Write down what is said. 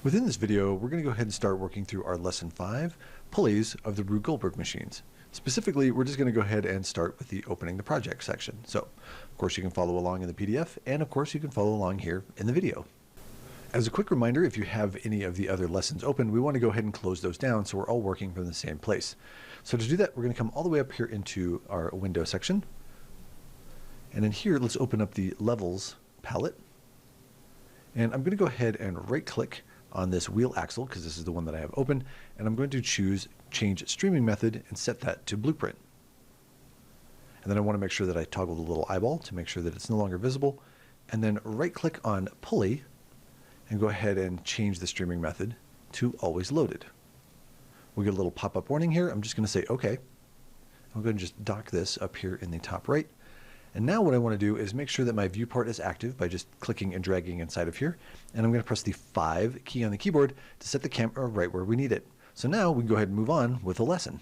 Within this video, we're going to go ahead and start working through our Lesson 5, Pulleys of the Rube Goldberg machines. Specifically, we're just going to go ahead and start with the Opening the Project section. So, of course, you can follow along in the PDF, and of course, you can follow along here in the video. As a quick reminder, if you have any of the other lessons open, we want to go ahead and close those down so we're all working from the same place. So to do that, we're going to come all the way up here into our window section. And in here, let's open up the Levels palette. And I'm going to go ahead and right-click on this wheel axle, because this is the one that I have open, and I'm going to choose Change Streaming Method and set that to Blueprint. And then I want to make sure that I toggle the little eyeball to make sure that it's no longer visible, and then right-click on Pulley and go ahead and change the streaming method to Always Loaded. We'll get a little pop-up warning here. I'm just going to say OK. I'm going to just dock this up here in the top right. And now what I want to do is make sure that my viewport is active by just clicking and dragging inside of here. And I'm going to press the 5 key on the keyboard to set the camera right where we need it. So now we can go ahead and move on with the lesson.